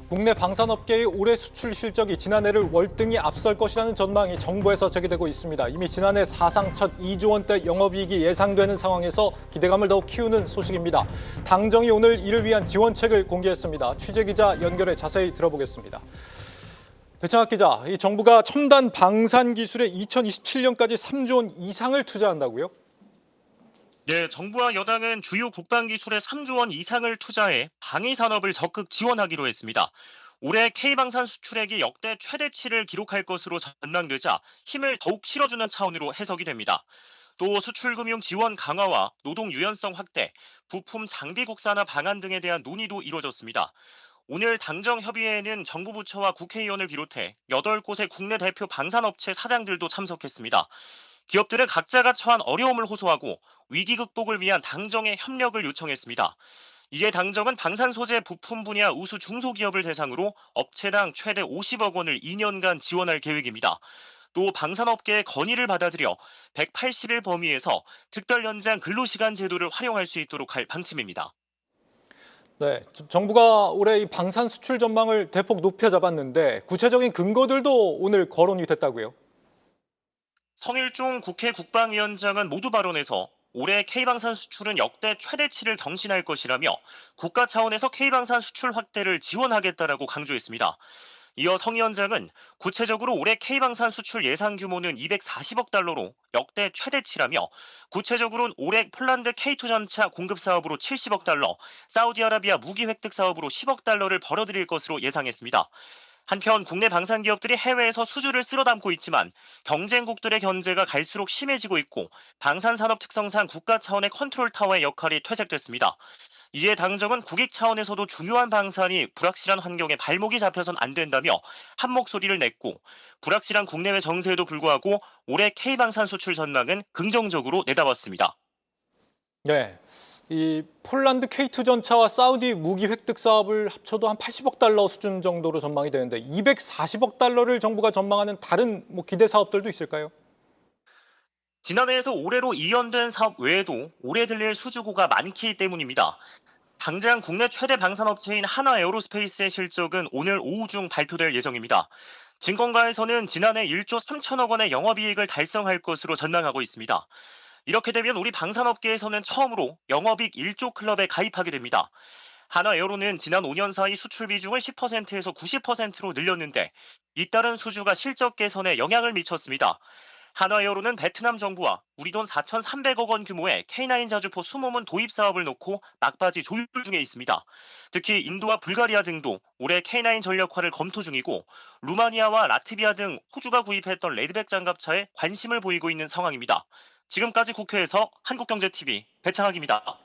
국내 방산업계의 올해 수출 실적이 지난해를 월등히 앞설 것이라는 전망이 정부에서 제기되고 있습니다. 이미 지난해 사상 첫 2조 원대 영업이익이 예상되는 상황에서 기대감을 더욱 키우는 소식입니다. 당정이 오늘 이를 위한 지원책을 공개했습니다. 취재기자 연결해 자세히 들어보겠습니다. 배창학 기자, 이 정부가 첨단 방산 기술에 2027년까지 3조 원 이상을 투자한다고요? 네, 정부와 여당은 주요 국방 기술에 3조 원 이상을 투자해 방위 산업을 적극 지원하기로 했습니다. 올해 K방산 수출액이 역대 최대치를 기록할 것으로 전망되자 힘을 더욱 실어주는 차원으로 해석이 됩니다. 또 수출금융 지원 강화와 노동 유연성 확대, 부품 장비 국산화 방안 등에 대한 논의도 이뤄졌습니다. 오늘 당정 협의회에는 정부 부처와 국회의원을 비롯해 8곳의 국내 대표 방산업체 사장들도 참석했습니다. 기업들은 각자가 처한 어려움을 호소하고 위기 극복을 위한 당정의 협력을 요청했습니다. 이에 당정은 방산 소재 부품 분야 우수 중소기업을 대상으로 업체당 최대 50억 원을 2년간 지원할 계획입니다. 또 방산업계의 건의를 받아들여 180일 범위에서 특별 연장 근로시간 제도를 활용할 수 있도록 할 방침입니다. 네, 정부가 올해 이 방산 수출 전망을 대폭 높여 잡았는데 구체적인 근거들도 오늘 거론이 됐다고요? 성일종 국회 국방위원장은 모두 발언에서 올해 K방산 수출은 역대 최대치를 경신할 것이라며 국가 차원에서 K방산 수출 확대를 지원하겠다라고 강조했습니다. 이어 성 위원장은 구체적으로 올해 K방산 수출 예상 규모는 240억 달러로 역대 최대치라며 구체적으로는 올해 폴란드 K2 전차 공급 사업으로 70억 달러, 사우디아라비아 무기 획득 사업으로 10억 달러를 벌어들일 것으로 예상했습니다. 한편 국내 방산 기업들이 해외에서 수주를 쓸어 담고 있지만 경쟁국들의 견제가 갈수록 심해지고 있고 방산 산업 특성상 국가 차원의 컨트롤 타워의 역할이 퇴색됐습니다. 이에 당정은 국익 차원에서도 중요한 방산이 불확실한 환경에 발목이 잡혀선 안 된다며 한 목소리를 냈고 불확실한 국내외 정세에도 불구하고 올해 K방산 수출 전망은 긍정적으로 내다봤습니다. 네, 이 폴란드 K2 전차와 사우디 무기 획득 사업을 합쳐도 한 80억 달러 수준 정도로 전망이 되는데 240억 달러를 정부가 전망하는 다른 기대 사업들도 있을까요? 지난해에서 올해로 이연된 사업 외에도 올해 들릴 수주고가 많기 때문입니다. 당장 국내 최대 방산업체인 한화에어로스페이스의 실적은 오늘 오후 중 발표될 예정입니다. 증권가에서는 지난해 1조 3천억 원의 영업이익을 달성할 것으로 전망하고 있습니다. 이렇게 되면 우리 방산업계에서는 처음으로 영업이익 1조 클럽에 가입하게 됩니다. 한화에어로는 지난 5년 사이 수출 비중을 10%에서 90%로 늘렸는데 잇따른 수주가 실적 개선에 영향을 미쳤습니다. 한화에어로는 베트남 정부와 우리 돈 4,300억 원 규모의 K9 자주포 수모문 도입 사업을 놓고 막바지 조율 중에 있습니다. 특히 인도와 불가리아 등도 올해 K9 전력화를 검토 중이고 루마니아와 라트비아 등 호주가 구입했던 레드백 장갑차에 관심을 보이고 있는 상황입니다. 지금까지 국회에서 한국경제TV 배창학입니다.